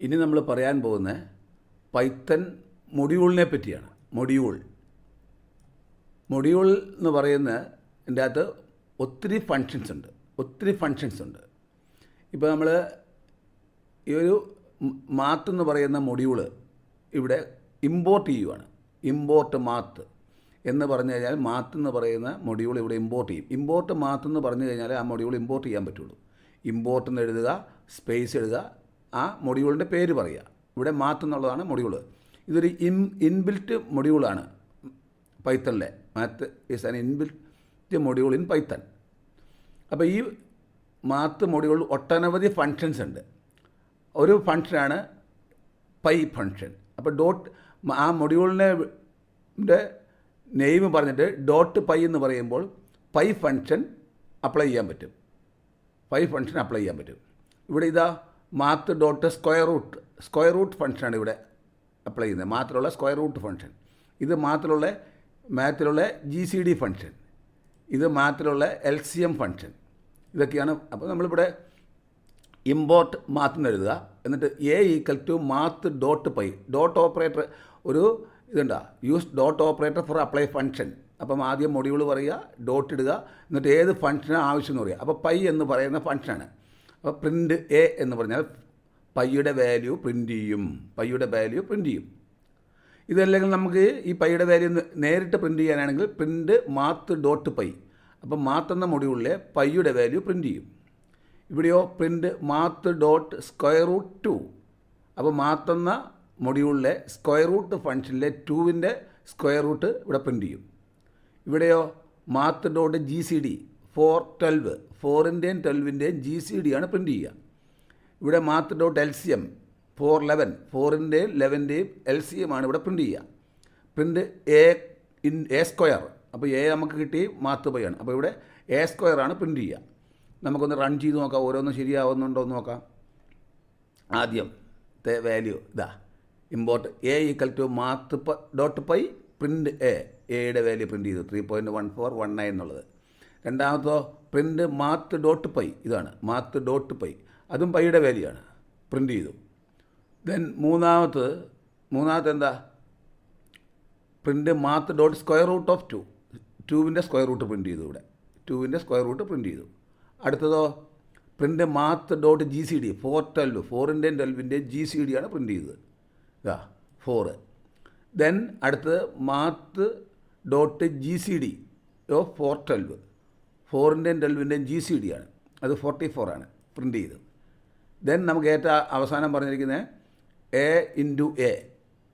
ഇനി നമ്മൾ പറയാൻ പോകുന്ന പൈത്തൺ മൊഡ്യൂളിനെ പറ്റിയാണ്. മൊഡ്യൂൾ എന്ന് പറയുന്നതിൻ്റെ അകത്ത് ഒത്തിരി ഫങ്ഷൻസ് ഉണ്ട്. ഇപ്പോൾ നമ്മൾ ഈ ഒരു മാത്ത് എന്ന് പറയുന്ന മൊഡ്യൂൾ ഇവിടെ ഇമ്പോർട്ട് ചെയ്യുവാണ്. ഇമ്പോർട്ട് മാത്ത് എന്ന് പറഞ്ഞു കഴിഞ്ഞാൽ മാത്ത് എന്ന് പറയുന്ന മൊഡ്യൂൾ ഇവിടെ ഇമ്പോർട്ട് ചെയ്യും. ഇമ്പോർട്ട് മാത്ത് എന്ന് പറഞ്ഞു കഴിഞ്ഞാൽ ആ മൊഡ്യൂൾ ഇമ്പോർട്ട് ചെയ്യാൻ പറ്റുള്ളൂ. ഇമ്പോർട്ട് എന്ന് എഴുതുക, സ്പേസ് എഴുതുക, ആ മൊഡ്യൂളിൻ്റെ പേര് പറയുക. ഇവിടെ മാത്ത് എന്നുള്ളതാണ് മൊഡ്യൂൾ. ഇതൊരു ഇൻബിൽറ്റ് മൊഡ്യൂളാണ് പൈത്തണിലെ. Math is an inbuilt module in Python. അപ്പോൾ ഈ മാത്ത് മൊഡ്യൂളിൽ ഒട്ടനവധി ഫങ്ഷൻസ് ഉണ്ട്. ഒരു ഫങ്ഷനാണ് പൈ ഫങ്ഷൻ. അപ്പോൾ ആ മൊഡ്യൂളിൻ്റെ നെയിം പറഞ്ഞിട്ട് ഡോട്ട് പൈ എന്ന് പറയുമ്പോൾ പൈ ഫങ്ഷൻ അപ്ലൈ ചെയ്യാൻ പറ്റും. ഇവിടെ ഇതാ മാത്ത് ഡോട്ട് സ്ക്വയർ റൂട്ട് ഫങ്ഷനാണ് ഇവിടെ അപ്ലൈ ചെയ്യുന്നത്. മാത്രമുള്ള സ്ക്വയർ റൂട്ട് ഫങ്ഷൻ. ഇത് മാത്തിലുള്ള GCD ഫങ്ഷൻ. ഇത് മാത്തിലുള്ള LCM ഫങ്ഷൻ. ഇതൊക്കെയാണ്. അപ്പോൾ നമ്മളിവിടെ ഇമ്പോർട്ട് മാത്ത് എന്ന് എഴുതുക. എന്നിട്ട് A = math dot pi. Dot operator ഒരു ഇതുണ്ടാ, use dot operator for apply function. അപ്പം ആദ്യം മൊഡ്യൂൾ പറയുക, ഡോട്ട് ഇടുക, എന്നിട്ട് ഏത് ഫങ്ഷനാണ് ആവശ്യം എന്ന് പറയുക. അപ്പോൾ പൈ എന്ന് പറയുന്ന ഫങ്ഷനാണ്. അപ്പോൾ പ്രിൻ്റ് A എന്ന് പറഞ്ഞാൽ പൈയുടെ വാല്യൂ പ്രിൻ്റ് ചെയ്യും. ഇതല്ലെങ്കിൽ നമുക്ക് ഈ പൈയുടെ വാല്യൂ നേരിട്ട് പ്രിൻ്റ് ചെയ്യാനാണെങ്കിൽ പ്രിൻ്റ് മാത്ത് ഡോട്ട് പൈ. അപ്പോൾ മാത്ത് എന്ന മൊഡ്യൂളിലെ പൈയുടെ വാല്യൂ പ്രിൻ്റ് ചെയ്യും. ഇവിടെയോ പ്രിൻ്റ് മാത്ത് ഡോട്ട് √2. അപ്പോൾ മാത്ത് എന്ന മൊഡ്യൂളിലെ സ്ക്വയർ റൂട്ട് ഫങ്ഷനിലെ 2ൻ്റെ സ്ക്വയർ റൂട്ട് ഇവിടെ പ്രിൻ്റ് ചെയ്യും. ഇവിടെയോ മാത്ത് ഡോട്ട് GCD 412. 4ൻ്റെയും 12ൻ്റെയും GCD ആണ് പ്രിൻ്റ് ചെയ്യുക. ഇവിടെ മാത്ത് ഡോട്ട് LCM 411. 4ൻ്റെയും 11ൻ്റെയും LCM ആണ് ഇവിടെ പ്രിൻ്റ് ചെയ്യുക. Print A square. അപ്പോൾ A നമുക്ക് കിട്ടി മാത്ത് പൈ ആണ്. അപ്പോൾ ഇവിടെ A² ആണ് പ്രിൻ്റ് ചെയ്യുക. നമുക്കൊന്ന് റൺ ചെയ്ത് നോക്കാം, ഓരോന്നും ശരിയാവുന്നുണ്ടോ എന്ന് നോക്കാം. ആദ്യത്തെ വാല്യൂ ഇതാ, import A = math dot pi print എയുടെ വാല്യൂ പ്രിൻ്റ് ചെയ്തു 3.1419 എന്നുള്ളത്. രണ്ടാമത്തോ പ്രിൻ്റ് മാത്ത് ഡോട്ട് പൈ. ഇതാണ് മാത്ത് ഡോട്ട് പൈ, അതും പൈയുടെ വാല്യൂ ആണ്, പ്രിൻ്റ് ചെയ്തു. ദെൻ മൂന്നാമത്തെ എന്താ, പ്രിൻ്റ് മാത്ത് ഡോട്ട് √2. 2ൻ്റെ സ്ക്വയർ റൂട്ട് പ്രിൻ്റ് ചെയ്തു. ഇവിടെ 2ൻ്റെ സ്ക്വയർ റൂട്ട് പ്രിൻ്റ് ചെയ്തു. അടുത്തതോ പ്രിൻ്റ് മാത്ത് ഡോട്ട് GCD 412. 4ൻ്റെയും 12ൻ്റെയും GCD ആണ് പ്രിൻ്റ് ചെയ്തത്. ഇതാ 4. ദെൻ അടുത്തത് മാത്ത് ഡോട്ട് GCD 412. 4ൻ്റെയും 12ൻ്റെയും GCD ആണ്, അത് 44 ആണ് പ്രിൻ്റ് ചെയ്തത്. ദെൻ നമുക്ക് ഏറ്റവും അവസാനം പറഞ്ഞിരിക്കുന്നത് A × A.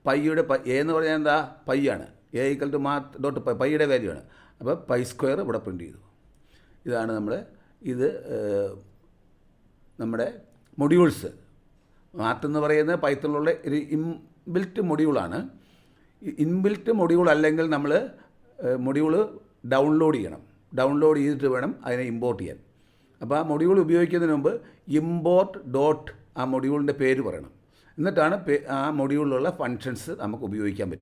പൈയുടെ A എന്ന് പറഞ്ഞാൽ എന്താ, പൈ ആണ്. A = മാത്ത് ഡോട്ട് പൈ, പൈയുടെ വാല്യൂ ആണ്. അപ്പോൾ π² ഇവിടെ പ്രിൻ്റ് ചെയ്തു. ഇതാണ് നമ്മുടെ മൊഡ്യൂൾസ്. മാത്ത് എന്ന് പറയുന്നത് പൈത്തണിലുള്ള ഒരു ഇൻബിൽറ്റ് മൊഡ്യൂളാണ്. ഇൻബിൽറ്റ് മൊഡ്യൂൾ അല്ലെങ്കിൽ നമ്മൾ മൊഡ്യൂൾ ഡൗൺലോഡ് ചെയ്തിട്ട് വേണം അതിനെ ഇമ്പോർട്ട് ചെയ്യാൻ. അപ്പോൾ ആ മൊഡ്യൂൾ ഉപയോഗിക്കുന്നതിന് മുമ്പ് ഇമ്പോർട്ട് ഡോട്ട് ആ മൊഡ്യൂളിൻ്റെ പേര് പറയണം. എന്നിട്ടാണ് ആ മൊഡ്യൂളിലുള്ള ഫങ്ഷൻസ് നമുക്ക് ഉപയോഗിക്കാൻ പറ്റും.